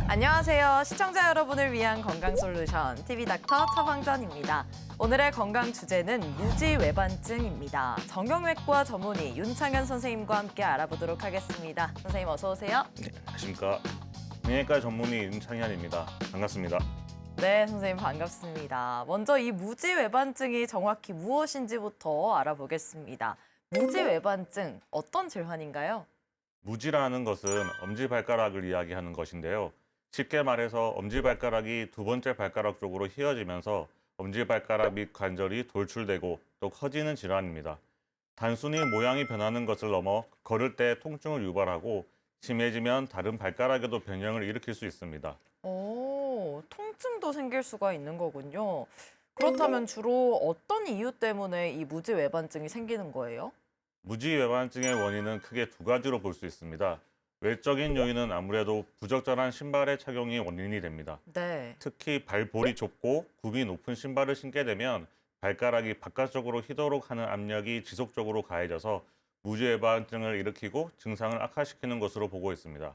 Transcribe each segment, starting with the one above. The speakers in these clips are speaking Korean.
안녕하세요. 시청자 여러분을 위한 건강솔루션 TV닥터 처방전입니다. 오늘의 건강 주제는 무지외반증입니다. 정형외과 전문의 윤창현 선생님과 함께 알아보도록 하겠습니다. 선생님 어서 오세요. 네, 안녕하십니까. 정형외과 전문의 윤창현입니다. 반갑습니다. 네, 선생님 반갑습니다. 먼저 이 무지외반증이 정확히 무엇인지부터 알아보겠습니다. 무지외반증, 어떤 질환인가요? 무지라는 것은 엄지발가락을 이야기하는 것인데요. 쉽게 말해서 엄지발가락이 두 번째 발가락 쪽으로 휘어지면서 엄지발가락 및 관절이 돌출되고 또 커지는 질환입니다. 단순히 모양이 변하는 것을 넘어 걸을 때 통증을 유발하고 심해지면 다른 발가락에도 변형을 일으킬 수 있습니다. 오, 통증도 생길 수가 있는 거군요. 그렇다면 주로 어떤 이유 때문에 이 무지외반증이 생기는 거예요? 무지외반증의 원인은 크게 두 가지로 볼 수 있습니다. 외적인 요인은 아무래도 부적절한 신발의 착용이 원인이 됩니다. 네. 특히 발볼이 좁고 굽이 높은 신발을 신게 되면 발가락이 바깥쪽으로 휘도록 하는 압력이 지속적으로 가해져서 무지외반증을 일으키고 증상을 악화시키는 것으로 보고 있습니다.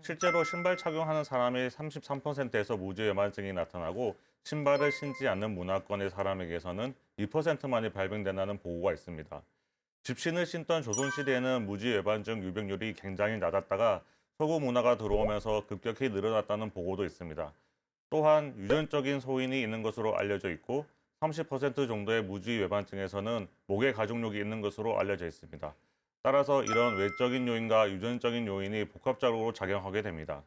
실제로 신발 착용하는 사람의 33%에서 무지외반증이 나타나고 신발을 신지 않는 문화권의 사람에게서는 2%만이 발병된다는 보고가 있습니다. 집신을 신던 조선시대에는 무지외반증 유병률이 굉장히 낮았다가 서구 문화가 들어오면서 급격히 늘어났다는 보고도 있습니다. 또한 유전적인 소인이 있는 것으로 알려져 있고 30% 정도의 무지외반증에서는 목에 가족력이 있는 것으로 알려져 있습니다. 따라서 이런 외적인 요인과 유전적인 요인이 복합적으로 작용하게 됩니다.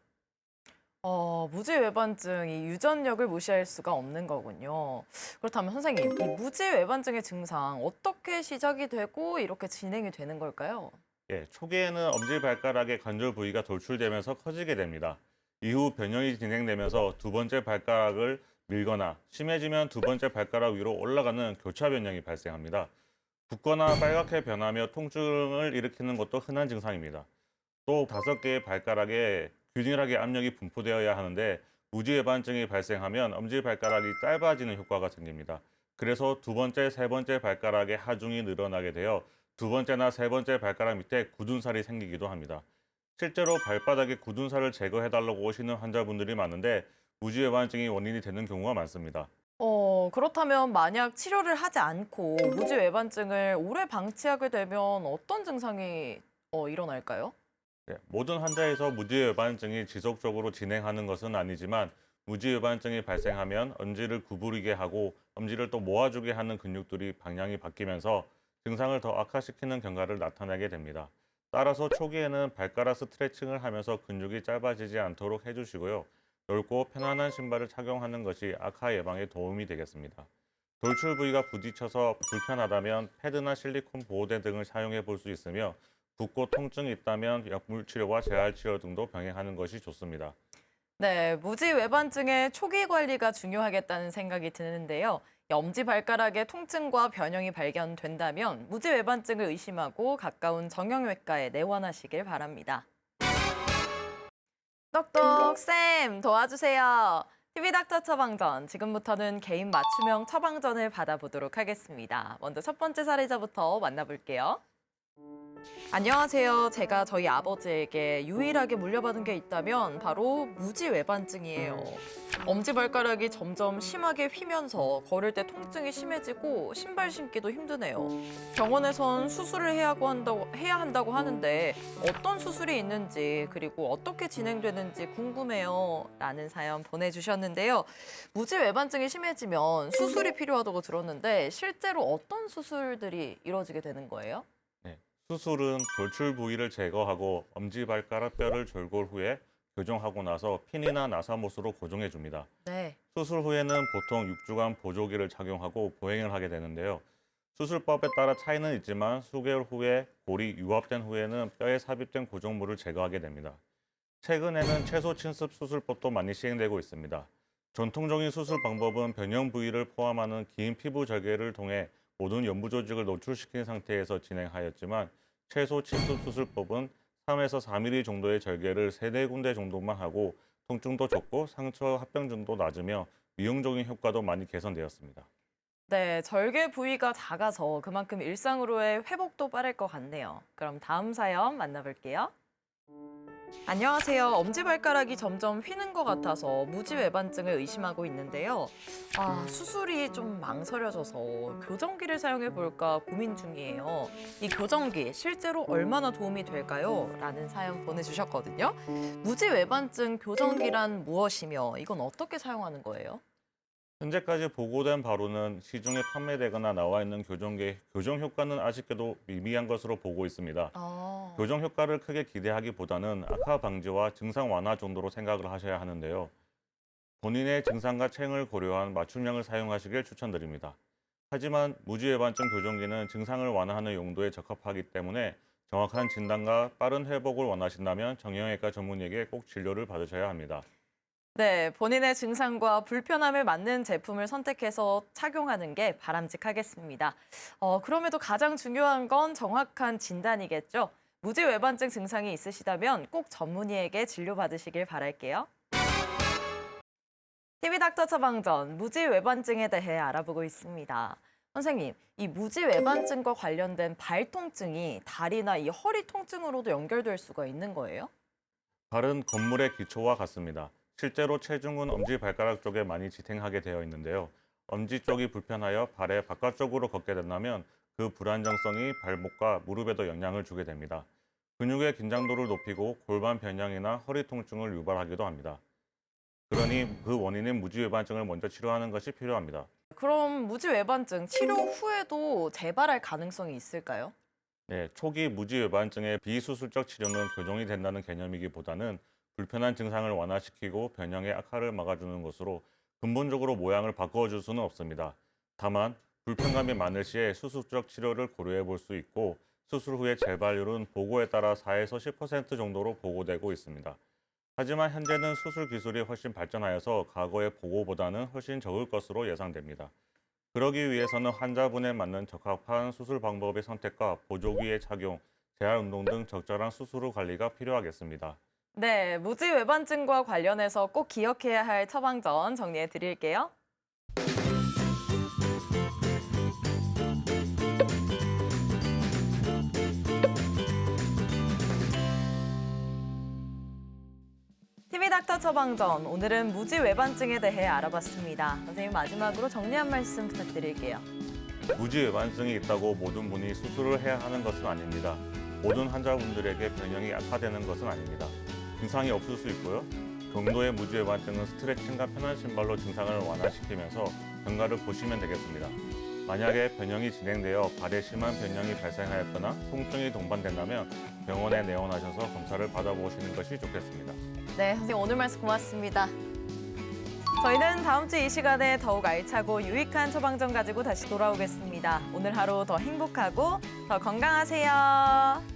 무지외반증이 유전력을 무시할 수가 없는 거군요. 그렇다면 선생님, 이 무지외반증의 증상 어떻게 시작이 되고 이렇게 진행이 되는 걸까요? 예, 초기에는 엄지발가락의 관절 부위가 돌출되면서 커지게 됩니다. 이후 변형이 진행되면서 두 번째 발가락을 밀거나 심해지면 두 번째 발가락 위로 올라가는 교차 변형이 발생합니다. 붓거나 빨갛게 변하며 통증을 일으키는 것도 흔한 증상입니다. 또 5개의 발가락에 균일하게 압력이 분포되어야 하는데 무지외반증이 발생하면 엄지발가락이 짧아지는 효과가 생깁니다. 그래서 두 번째, 세 번째 발가락의 하중이 늘어나게 되어 두 번째나 세 번째 발가락 밑에 굳은 살이 생기기도 합니다. 실제로 발바닥에 굳은 살을 제거해달라고 오시는 환자분들이 많은데 무지외반증이 원인이 되는 경우가 많습니다. 그렇다면 만약 치료를 하지 않고 무지외반증을 오래 방치하게 되면 어떤 증상이 일어날까요? 네, 모든 환자에서 무지외반증이 지속적으로 진행하는 것은 아니지만 무지외반증이 발생하면 엄지를 구부리게 하고 엄지를 또 모아주게 하는 근육들이 방향이 바뀌면서 증상을 더 악화시키는 경과를 나타내게 됩니다. 따라서 초기에는 발가락 스트레칭을 하면서 근육이 짧아지지 않도록 해주시고요. 넓고 편안한 신발을 착용하는 것이 악화 예방에 도움이 되겠습니다. 돌출 부위가 부딪혀서 불편하다면 패드나 실리콘 보호대 등을 사용해 볼 수 있으며 붓고 통증이 있다면 약물 치료와 재활 치료 등도 병행하는 것이 좋습니다. 네, 무지외반증의 초기 관리가 중요하겠다는 생각이 드는데요. 엄지발가락의 통증과 변형이 발견된다면 무지외반증을 의심하고 가까운 정형외과에 내원하시길 바랍니다. 똑똑 쌤 도와주세요. TV닥터 처방전, 지금부터는 개인 맞춤형 처방전을 받아보도록 하겠습니다. 먼저 첫 번째 사례자부터 만나볼게요. 안녕하세요. 제가 저희 아버지에게 유일하게 물려받은 게 있다면 바로 무지외반증이에요. 엄지발가락이 점점 심하게 휘면서 걸을 때 통증이 심해지고 신발 신기도 힘드네요. 병원에선 수술을 해야 한다고 하는데 어떤 수술이 있는지 그리고 어떻게 진행되는지 궁금해요. 라는 사연 보내주셨는데요. 무지외반증이 심해지면 수술이 필요하다고 들었는데 실제로 어떤 수술들이 이루어지게 되는 거예요? 네, 수술은 돌출 부위를 제거하고 엄지발가락 뼈를 절골 후에 교정하고 나서 핀이나 나사못으로 고정해 줍니다. 네. 수술 후에는 보통 6주간 보조기를 착용하고 보행을 하게 되는데요. 수술법에 따라 차이는 있지만 수개월 후에 골이 유합된 후에는 뼈에 삽입된 고정물을 제거하게 됩니다. 최근에는 채소 침습 수술법도 많이 시행되고 있습니다. 전통적인 수술 방법은 변형 부위를 포함하는 긴 피부 절개를 통해 모든 연부 조직을 노출시킨 상태에서 진행하였지만 채소 침습 수술법은 3에서 4mm 정도의 절개를 3-4군데 정도만 하고 통증도 적고 상처 합병증도 낮으며 미용적인 효과도 많이 개선되었습니다. 네, 절개 부위가 작아서 그만큼 일상으로의 회복도 빠를 것 같네요. 그럼 다음 사연 만나볼게요. 안녕하세요. 엄지발가락이 점점 휘는 것 같아서 무지외반증을 의심하고 있는데요. 수술이 좀 망설여져서 교정기를 사용해 볼까 고민 중이에요. 이 교정기 실제로 얼마나 도움이 될까요? 라는 사연 보내주셨거든요. 무지외반증 교정기란 무엇이며 이건 어떻게 사용하는 거예요? 현재까지 보고된 바로는 시중에 판매되거나 나와 있는 교정기의 교정 효과는 아쉽게도 미미한 것으로 보고 있습니다. 교정 효과를 크게 기대하기보다는 악화 방지와 증상 완화 정도로 생각을 하셔야 하는데요. 본인의 증상과 체형을 고려한 맞춤형을 사용하시길 추천드립니다. 하지만 무지외반증 교정기는 증상을 완화하는 용도에 적합하기 때문에 정확한 진단과 빠른 회복을 원하신다면 정형외과 전문의에게 꼭 진료를 받으셔야 합니다. 네, 본인의 증상과 불편함에 맞는 제품을 선택해서 착용하는 게 바람직하겠습니다. 그럼에도 가장 중요한 건 정확한 진단이겠죠. 무지외반증 증상이 있으시다면 꼭 전문의에게 진료받으시길 바랄게요. TV닥터 처방전, 무지외반증에 대해 알아보고 있습니다. 선생님, 이 무지외반증과 관련된 발통증이 다리나 이 허리 통증으로도 연결될 수가 있는 거예요? 발은 건물의 기초와 같습니다. 실제로 체중은 엄지발가락 쪽에 많이 지탱하게 되어 있는데요. 엄지 쪽이 불편하여 발의 바깥쪽으로 걷게 된다면 그 불안정성이 발목과 무릎에도 영향을 주게 됩니다. 근육의 긴장도를 높이고 골반 변형이나 허리 통증을 유발하기도 합니다. 그러니 그 원인인 무지외반증을 먼저 치료하는 것이 필요합니다. 그럼 무지외반증 치료 후에도 재발할 가능성이 있을까요? 네, 초기 무지외반증의 비수술적 치료는 교정이 된다는 개념이기보다는 불편한 증상을 완화시키고 변형의 악화를 막아주는 것으로 근본적으로 모양을 바꿔줄 수는 없습니다. 다만 불편감이 많을 시에 수술적 치료를 고려해 볼 수 있고 수술 후의 재발률은 보고에 따라 4에서 10% 정도로 보고되고 있습니다. 하지만 현재는 수술 기술이 훨씬 발전하여서 과거의 보고보다는 훨씬 적을 것으로 예상됩니다. 그러기 위해서는 환자분에 맞는 적합한 수술 방법의 선택과 보조기의 착용, 재활 운동 등 적절한 수술 후 관리가 필요하겠습니다. 네, 무지외반증과 관련해서 꼭 기억해야 할 처방전 정리해 드릴게요. TV닥터 처방전, 오늘은 무지외반증에 대해 알아봤습니다. 선생님 마지막으로 정리 한 말씀 부탁드릴게요. 무지외반증이 있다고 모든 분이 수술을 해야 하는 것은 아닙니다. 모든 환자분들에게 변형이 악화되는 것은 아닙니다. 증상이 없을 수 있고요. 경도의 무지외반증은 스트레칭과 편한 신발로 증상을 완화시키면서 경과를 보시면 되겠습니다. 만약에 변형이 진행되어 발에 심한 변형이 발생하였거나 통증이 동반된다면 병원에 내원하셔서 검사를 받아보시는 것이 좋겠습니다. 네, 선생님 오늘 말씀 고맙습니다. 저희는 다음 주 이 시간에 더욱 알차고 유익한 처방전 가지고 다시 돌아오겠습니다. 오늘 하루 더 행복하고 더 건강하세요.